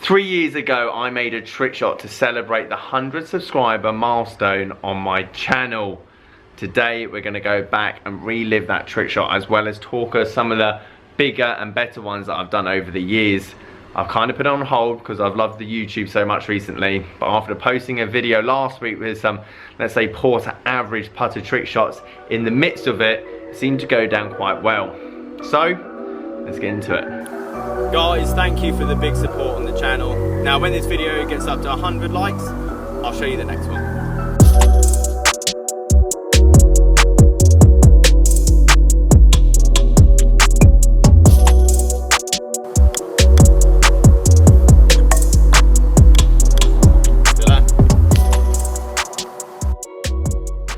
3 years ago, I made a trick shot to celebrate the 100 subscriber milestone on my channel. Today, we're going to go back and relive that trick shot, as well as talk of some of the bigger and better ones that I've done over the years. I've kind of put it on hold because I've loved the YouTube so much recently, but after posting a video last week with some, let's say, poor to average putter trick shots, in the midst of it, it seemed to go down quite well. So, let's get into it. Guys, thank you for the big support on the channel. Now when this video gets up to 100 likes, I'll show you the next one.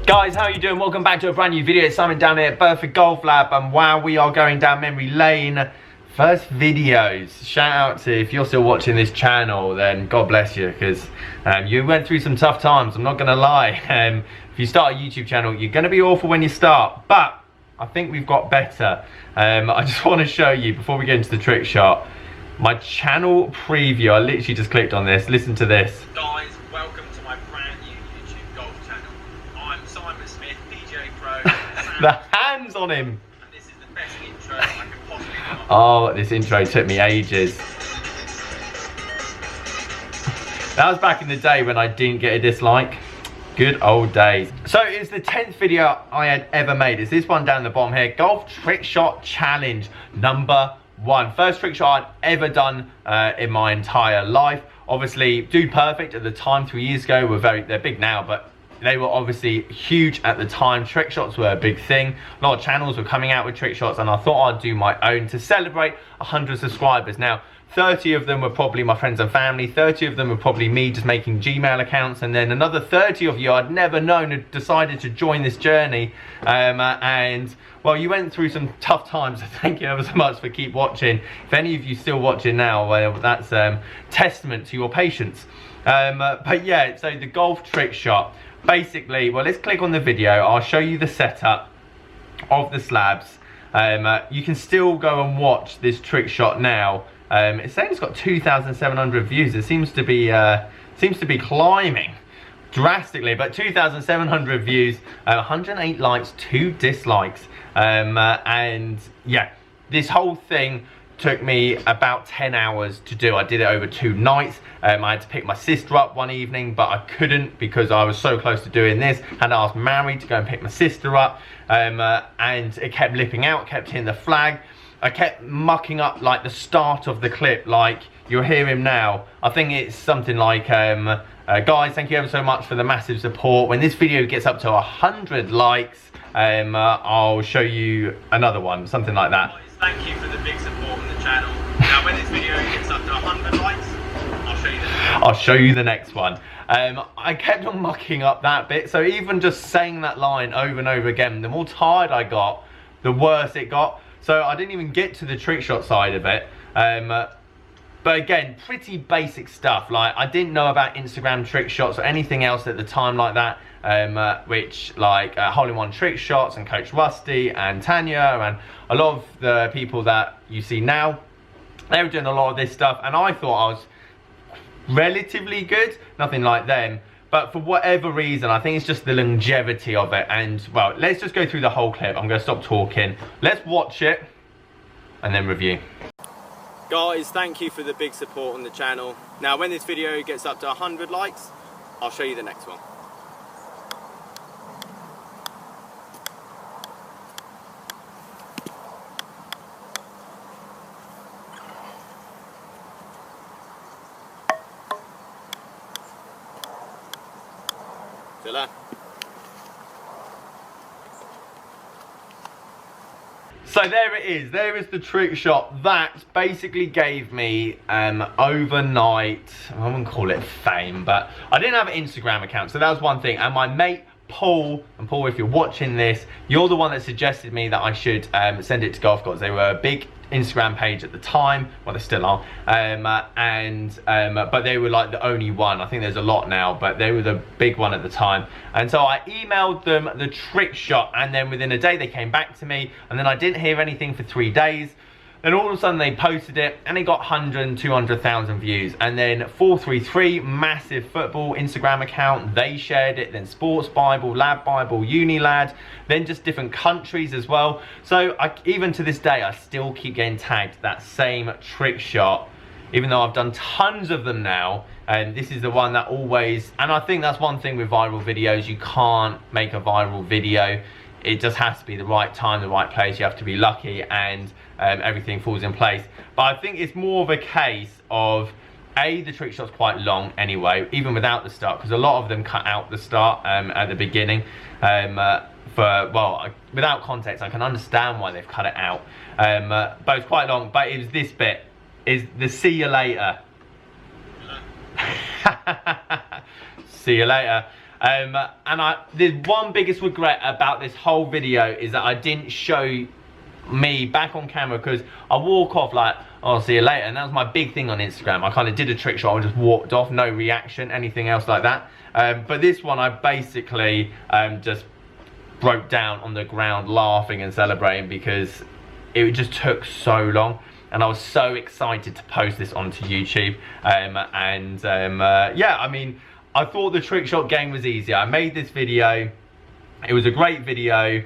Guys, how are you doing? Welcome back to a brand new video. It's Simon down here at Burford Golf Lab, and wow, we are going down memory lane. First videos. Shout out to, if you're still watching this channel, then God bless you, because you went through some tough times, I'm not gonna lie. If you start a YouTube channel, you're gonna be awful when you start, but I think we've got better. I just want to show you, before we get into the trick shot, my channel preview. I literally just clicked on this. Listen to this. Guys, welcome to my brand new YouTube golf channel. I'm Simon Smith, PGA Pro. The hands on him. And this is the best intro I could possibly come up with. Oh, this intro took me ages. That was back in the day when I didn't get a dislike. Good old days. So it's the 10th video I had ever made. It's this one down the bottom here. Golf Trick Shot Challenge number 1. First trick shot I'd ever done in my entire life. Obviously, Dude Perfect at the time, 3 years ago, they're big now, but they were obviously huge at the time. Trick shots were a big thing. A lot of channels were coming out with trick shots, and I thought I'd do my own to celebrate 100 subscribers. Now, 30 of them were probably my friends and family, 30 of them were probably me just making Gmail accounts, and then another 30 of you I'd never known had decided to join this journey. And well, you went through some tough times, so thank you ever so much for keep watching. If any of you still watching now, well, that's testament to your patience. But yeah, so the golf trick shot. Basically, well, let's click on the video. I'll show you the setup of the slabs. You can still go and watch this trick shot now. It's saying it's got 2,700 views. It seems to be climbing drastically, but 2,700 views, 108 likes, 2 dislikes, and yeah, this whole thing took me about 10 hours to do. I did it over 2 nights. I had to pick my sister up one evening, but I couldn't because I was so close to doing this. Had to ask Mary to go and pick my sister up, and it kept lipping out, kept hitting the flag. I kept mucking up like the start of the clip, like you'll hear him now. I think it's something like, guys, thank you ever so much for the massive support. When this video gets up to 100 likes, I'll show you another one, something like that. Thank you for the big support on the channel. Now when this video gets up to 100 likes, I'll show you the next one. I kept on mucking up that bit, so even just saying that line over and over again, the more tired I got, the worse it got. So I didn't even get to the trick shot side of it. But again, pretty basic stuff. Like, I didn't know about Instagram trick shots or anything else at the time like that, which like hole-in-one trick shots and Coach Rusty and Tanya and a lot of the people that you see now, they were doing a lot of this stuff, and I thought I was relatively good, nothing like them. But for whatever reason, I think it's just the longevity of it. And well, let's just go through the whole clip. I'm going to stop talking. Let's watch it and then review. Guys, thank you for the big support on the channel. Now when this video gets up to 100 likes, I'll show you the next one. So there it is. There is the trick shot. That basically gave me overnight, I wouldn't call it fame, but I didn't have an Instagram account, so that was one thing. And my mate Paul, and Paul, if you're watching this, you're the one that suggested me that I should send it to Golf Gods. They were a big Instagram page at the time, well they still are, but they were like the only one. I think there's a lot now, but they were the big one at the time. And so I emailed them the trick shot, and then within a day they came back to me, and then I didn't hear anything for 3 days. Then all of a sudden they posted it and it got 100, 200,000 views. And then 433, massive football Instagram account, they shared it. Then Sports Bible, Lad Bible, Uni Lad, then just different countries as well. So even to this day, I still keep getting tagged that same trick shot, even though I've done tons of them now. And this is the one that always, and I think that's one thing with viral videos, you can't make a viral video. It just has to be the right time, the right place. You have to be lucky, and everything falls in place. But I think it's more of a case of, A, the trick shot's quite long anyway, even without the start, because a lot of them cut out the start at the beginning. Well, without context, I can understand why they've cut it out. But it's quite long, but it was this bit, is the see you later. See you later. And the one biggest regret about this whole video is that I didn't show me back on camera, because I walk off like, oh, see you later, and that was my big thing on Instagram. I kind of did a trick shot, I just walked off, no reaction, anything else like that. But this one, I basically just broke down on the ground laughing and celebrating, because it just took so long. And I was so excited to post this onto YouTube. Yeah, I mean, I thought the trick shot game was easy. I made this video. It was a great video.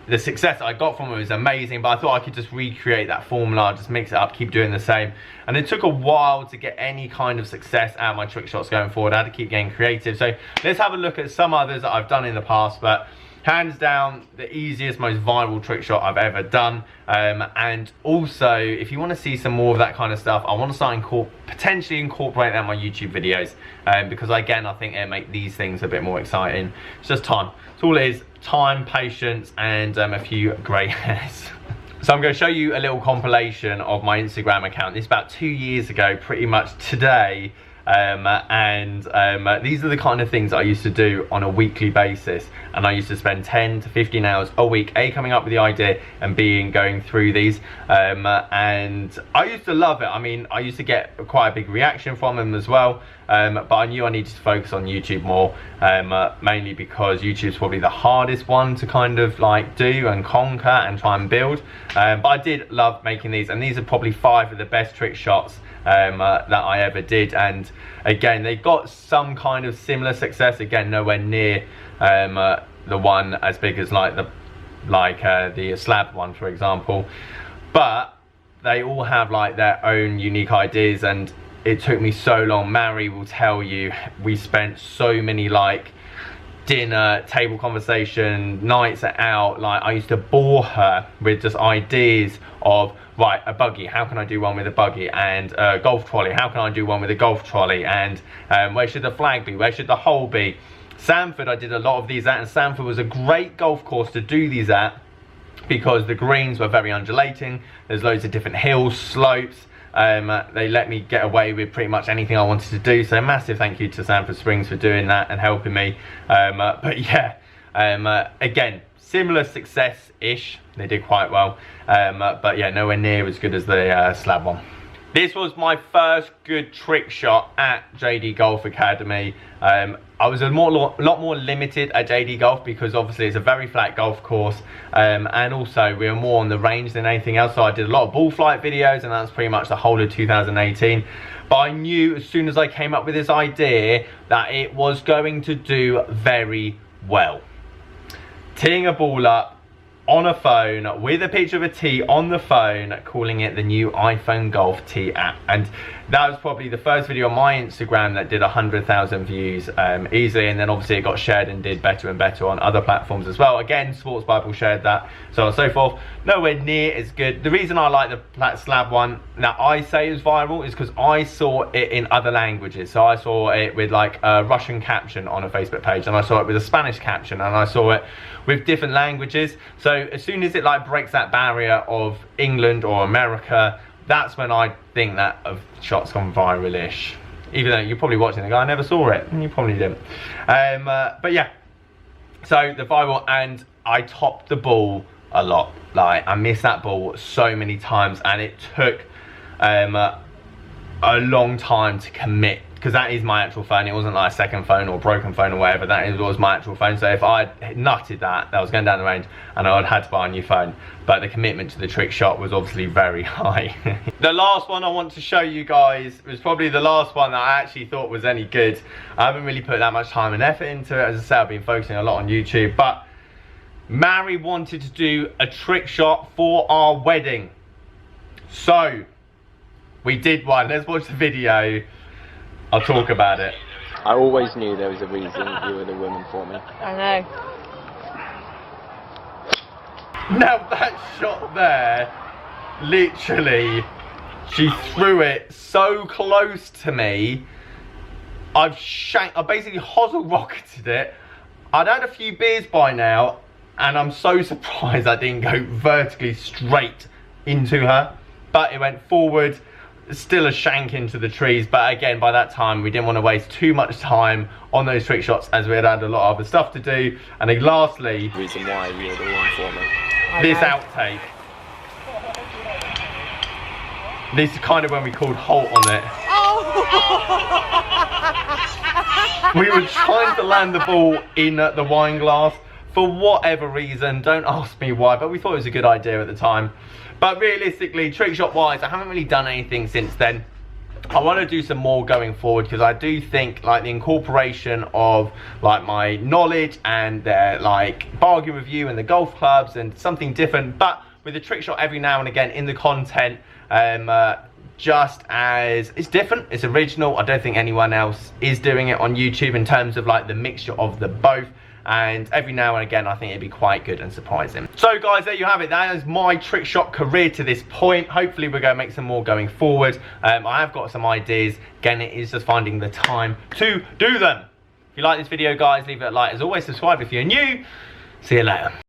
The success I got from it was amazing, but I thought I could just recreate that formula, just mix it up, keep doing the same. And it took a while to get any kind of success out of my trick shots going forward. I had to keep getting creative. So let's have a look at some others that I've done in the past, but hands down, the easiest, most viral trick shot I've ever done. And also, if you want to see some more of that kind of stuff, I want to start potentially incorporate that in my YouTube videos. Because again, I think it'll make these things a bit more exciting. It's just time. It's all it is. Time, patience, and a few grey hairs. So I'm going to show you a little compilation of my Instagram account. This is about 2 years ago, pretty much today. These are the kind of things I used to do on a weekly basis, and I used to spend 10 to 15 hours a week, A, coming up with the idea, and B, going through these, and I used to love it. I mean, I used to get quite a big reaction from them as well, but I knew I needed to focus on YouTube more, mainly because YouTube's probably the hardest one to kind of like do and conquer and try and build, but I did love making these, and these are probably 5 of the best trick shots that I ever did. And again, they got some kind of similar success, again nowhere near the one as big as like the slab one, for example, but they all have like their own unique ideas. And it took me so long. Mary will tell you, we spent so many like dinner table conversation nights out, like I used to bore her with just ideas of, right, a buggy, how can I do one with a buggy, and a golf trolley, how can I do one with a golf trolley, and where should the flag be, where should the hole be. Sanford, I did a lot of these at, and Sanford was a great golf course to do these at, because the greens were very undulating, there's loads of different hills, slopes. They let me get away with pretty much anything I wanted to do, so massive thank you to Sanford Springs for doing that and helping me. But yeah, again, similar success-ish, they did quite well, but yeah, nowhere near as good as the slab one. This was my first good trick shot at JD Golf Academy. I was a lot more limited at JD Golf, because obviously it's a very flat golf course, and also we were more on the range than anything else. So I did a lot of ball flight videos, and that's pretty much the whole of 2018. But I knew as soon as I came up with this idea that it was going to do very well. Teeing a ball up on a phone with a picture of a tee on the phone, calling it the new iPhone Golf Tee app. And that was probably the first video on my Instagram that did 100,000 views easily, and then obviously it got shared and did better and better on other platforms as well. Again, Sports Bible shared that, so on and so forth. Nowhere near as good. The reason I like the slab one that I say is viral is because I saw it in other languages. So I saw it with like a Russian caption on a Facebook page, and I saw it with a Spanish caption, and I saw it with different languages. So as soon as it like breaks that barrier of England or America, that's when I think that of shots gone viral-ish. Even though you're probably watching the guy, I never saw it, and you probably didn't. But yeah, so the viral, and I topped the ball a lot. Like, I missed that ball so many times, and it took a long time to commit because that is my actual phone. It wasn't like a second phone or broken phone or whatever. That was my actual phone. So if I nutted that, I was going down the range and I would have had to buy a new phone. But the commitment to the trick shot was obviously very high. The last one I want to show you guys was probably the last one that I actually thought was any good. I haven't really put that much time and effort into it. As I said, I've been focusing a lot on YouTube. But Mary wanted to do a trick shot for our wedding. So we did one. Let's watch the video. I'll talk about it. I always knew there was a reason you were the woman for me. I know. Now that shot there, literally, she threw it so close to me. I basically hosel rocketed it. I'd had a few beers by now, and I'm so surprised I didn't go vertically straight into her. But it went forward. Still a shank into the trees, but again, by that time we didn't want to waste too much time on those trick shots as we had a lot of other stuff to do. And then lastly, The reason why you were the one for me. this outtake. This is kind of when we called halt on it. We were trying to land the ball in the wine glass for whatever reason. Don't ask me why, but we thought it was a good idea at the time. But realistically, trick shot wise, I haven't really done anything since then. I want to do some more going forward because I do think like the incorporation of like my knowledge and their like bargain review and the golf clubs and something different, but with a trick shot every now and again in the content, just as it's different, it's original. I don't think anyone else is doing it on YouTube in terms of like the mixture of the both. And every now and again I think it'd be quite good and surprising. So guys, there you have it. That is my trick shot career to this point. Hopefully we're going to make some more going forward. I have got some ideas. Again, it is just finding the time to do them. If you like this video guys, leave it a like. As always, subscribe if you're new. See you later.